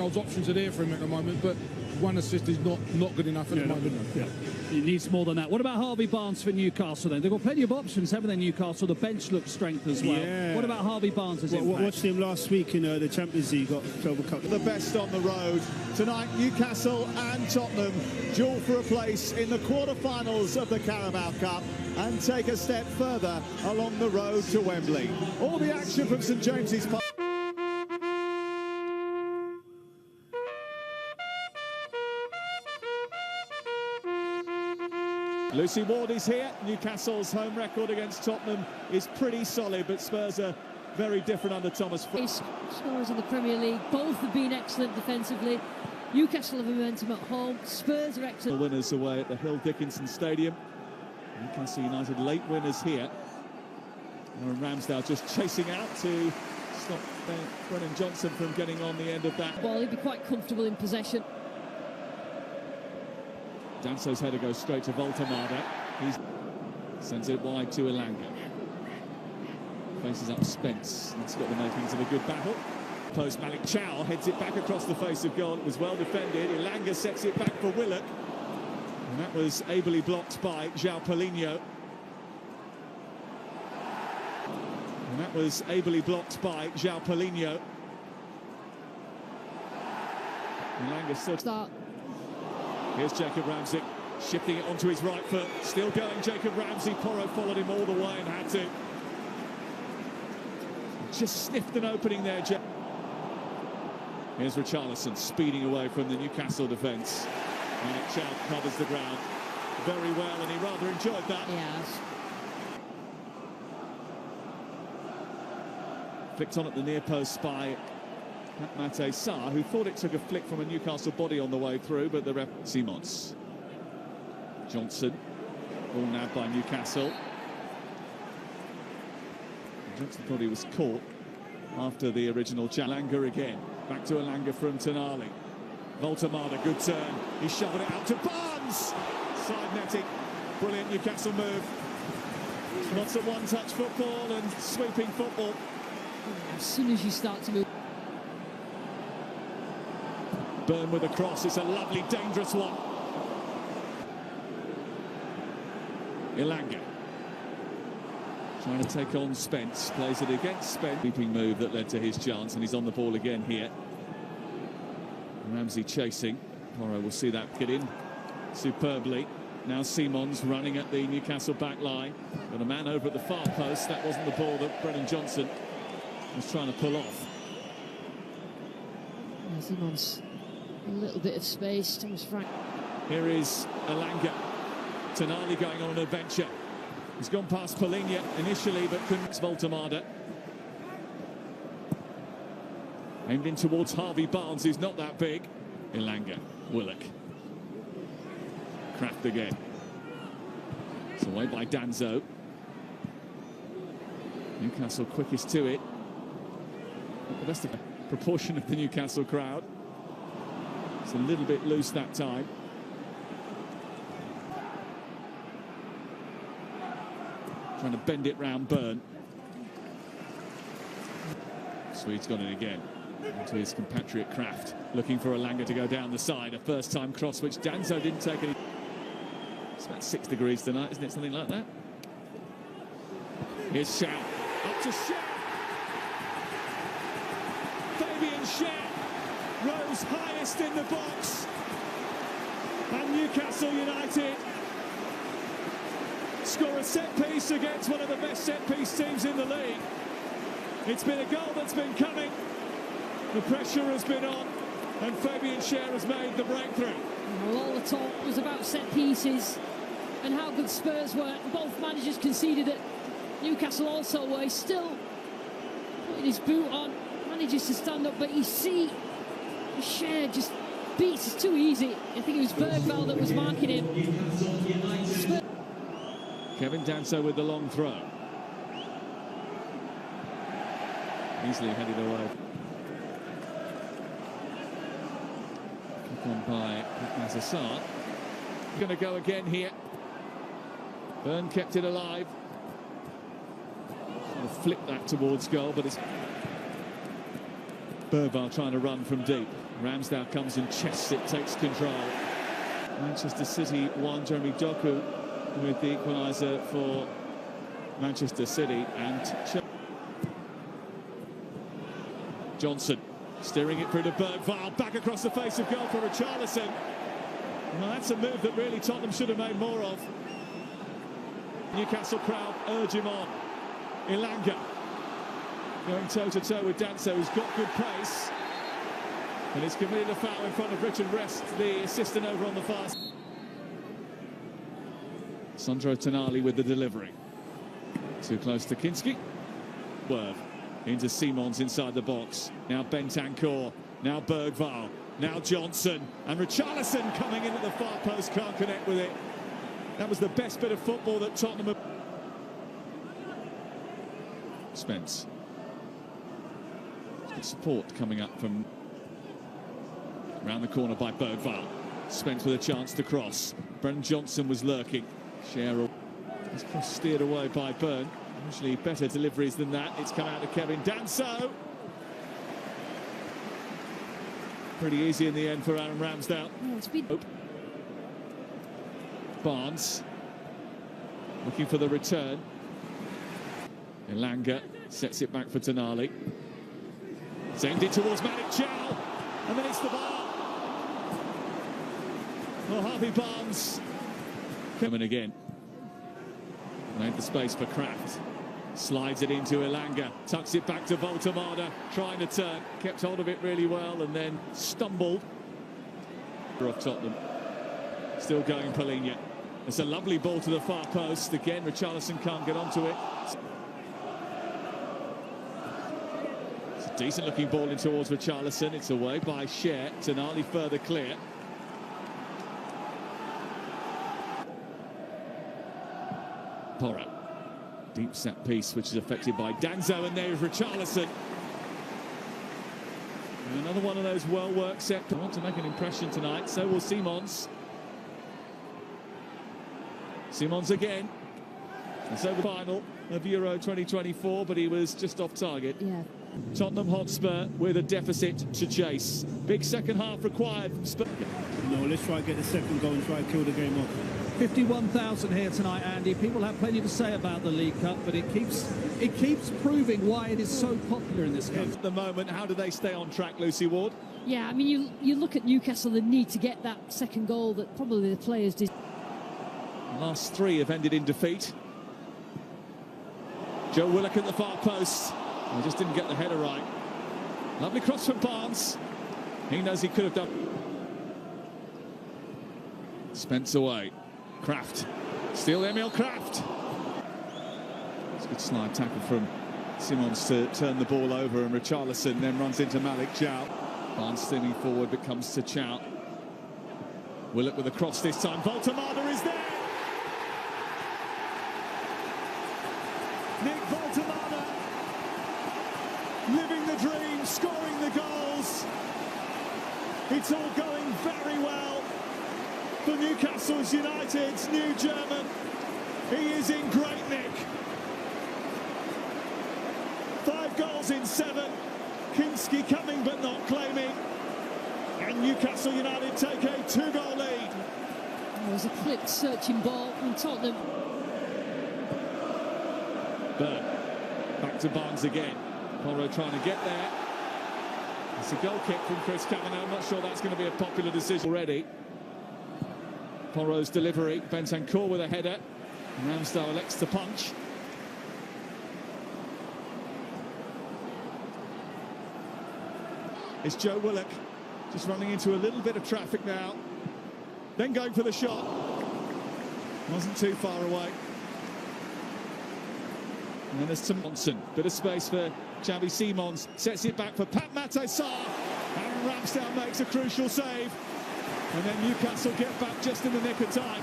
those options are there for him at the moment, but one assist is not good enough at the moment. Yeah. He needs more than that. What about Harvey Barnes for Newcastle then? They've got plenty of options, haven't they, Newcastle? The bench looks strength as well. Yeah. What about Harvey Barnes' impact? Watched him last week in the Champions League, got Club Cup. The best on the road tonight, Newcastle and Tottenham duel for a place in the quarter-finals of the Carabao Cup and take a step further along the road to Wembley. All the action from St James's Park. Lucy Ward is here. Newcastle's home record against Tottenham is pretty solid, but Spurs are very different under Thomas. Scorers in the Premier League, both have been excellent defensively. Newcastle have momentum at home, Spurs are excellent. Winners away at the Hill Dickinson Stadium. Newcastle United late winners here. Aaron Ramsdale just chasing out to stop Brennan Johnson from getting on the end of that. Well, he'd be quite comfortable in possession. Danso's header goes straight to Voltemade. He sends it wide to Elanga. Faces up Spence. That's got the makings of a good battle. Post Malik Chow heads it back across the face of goal. It was well defended. Elanga sets it back for Willock. And that was ably blocked by João Paulinho. And that was ably blocked by João Paulinho. Elanga still... Start. Here's Jacob Ramsey, shifting it onto his right foot. Still going, Jacob Ramsey. Porro followed him all the way and had to. Just sniffed an opening there, Here's Richarlison speeding away from the Newcastle defence. Malik Chow covers the ground very well, and he rather enjoyed that. Yes. Flicked on at the near post by Mate Sarr, who thought it took a flick from a Newcastle body on the way through, but the ref... Simons. Johnson. All nabbed by Newcastle. Johnson thought he was caught after the original challenge. Again. Back to Elanga from Tonali. Voltemade, good turn. He shoved it out to Barnes. Side netting. Brilliant Newcastle move. Lots of one-touch football and sweeping football. As soon as you start to move... Burn with a cross. It's a lovely, dangerous one. Elanga. Trying to take on Spence. Plays it against Spence. Leaping move that led to his chance, and he's on the ball again here. Ramsey chasing. Porro will see that get in superbly. Now Simons running at the Newcastle back line. Got a man over at the far post. That wasn't the ball that Brennan Johnson was trying to pull off. Simons, a little bit of space. Thomas Frank. Here is Elanga. Tonali going on an adventure. He's gone past Paulinho initially, but couldn't. Voltemade. Aimed in towards Harvey Barnes, who's not that big. Elanga. Willock. Kraft again. It's away by Danso. Newcastle quickest to it. Not the best of the proportion of the Newcastle crowd. It's a little bit loose that time. Trying to bend it round Burn. Swede's got it again. Into his compatriot Kraft. Looking for Elanga to go down the side. A first-time cross, which Danso didn't take any. It's about 6 degrees tonight, isn't it? Something like that. Here's Shao. Up to Shao. Fabian Shao rose highest in the box. And Newcastle United score a set-piece against one of the best set-piece teams in the league. It's been a goal that's been coming. The pressure has been on, and Fabian Schär has made the breakthrough. Well, all the talk was about set-pieces and how good Spurs were. Both managers conceded it. Newcastle also were. He's still putting his boot on, manages to stand up, but you see Schär just beats. It's too easy. I think it was Bergvall that was marking him. Kevin Danso with the long throw. Easily headed away. Kick on by Sarr. Going to go again here. Burn kept it alive. Sort of flipped that towards goal, but it's Bergvall trying to run from deep. Ramsdale comes and chests it, takes control. Manchester City 1, Jeremy Doku with the equaliser for Manchester City. And Johnson steering it through to Bergvall, back across the face of goal for Richarlison. Well, that's a move that really Tottenham should have made more of. Newcastle crowd urge him on. Ilanga going toe-to-toe with Danso, who's got good pace. And he's committed a foul in front of Richard Rest, the assistant over on the far. Sandro Tonali with the delivery. Too close to Kinski. Swerve into Simons inside the box. Now Bentancur, now Bergvall, now Johnson. And Richarlison coming in at the far post, can't connect with it. That was the best bit of football that Tottenham... Spence. Good support coming up from around the corner by Bergvall. Spence with a chance to cross. Brennan Johnson was lurking. Cheryl. His cross steered away by Byrne. Usually better deliveries than that. It's come out to Kevin Danso. Pretty easy in the end for Aaron Ramsdale. Oh, it's been... Barnes looking for the return. Ilanga sets it back for Tonali. Sends it towards Malik Chow, and then it's the bar. Well, Harvey Barnes coming again. Made the space for Kraft. Slides it into Ilanga, tucks it back to Voltemada, trying to turn, kept hold of it really well, and then stumbled. Off Tottenham. Still going Palhinha. It's a lovely ball to the far post. Again, Richarlison can't get onto it. It's a decent looking ball in towards Richarlison. It's away by Cher. Tonali further clear. Porra. Deep set piece, which is affected by Danso, and there is Richarlison. And another one of those well-worked set. I want to make an impression tonight, so will Simons. Simons again. And so the final of Euro 2024, but he was just off target. Yeah. Tottenham Hotspur with a deficit to chase. Big second half required from Spurs. No, let's try and get the second goal and try and kill the game off. 51,000 here tonight, Andy. People have plenty to say about the League Cup, but it keeps proving why it is so popular in this country. At the moment, how do they stay on track, Lucy Ward? Yeah, I mean, you look at Newcastle, the need to get that second goal that probably the players did. The last three have ended in defeat. Joe Willock at the far post. He just didn't get the header right. Lovely cross from Barnes. He knows he could have done. Spence away. Kraft. Still Emil Kraft. It's a good slide tackle from Simons to turn the ball over, and Richarlison then runs into Malik Chow. Barnes steaming forward, but comes to Chow. Willock with a cross this time. Voltemada is there. Nick Voltemada living the dream, scoring the goals. It's all going very well for Newcastle United's new German. He is in great nick. 5 goals in 7. Kinski coming but not claiming. And Newcastle United take a 2-goal lead. It was a clipped, searching ball from Tottenham. Byrne. Back to Barnes again. Porro trying to get there. It's a goal kick from Chris Kavanagh. I'm not sure that's going to be a popular decision already. Porro's delivery. Bentancur with a header. Ramsdale elects to punch. It's Joe Willock just running into a little bit of traffic now. Then going for the shot. Wasn't too far away. And then there's Johnson. Bit of space for Xavi Simons. Sets it back for Pat Matessar. And Ramsdale makes a crucial save. And then Newcastle get back just in the nick of time.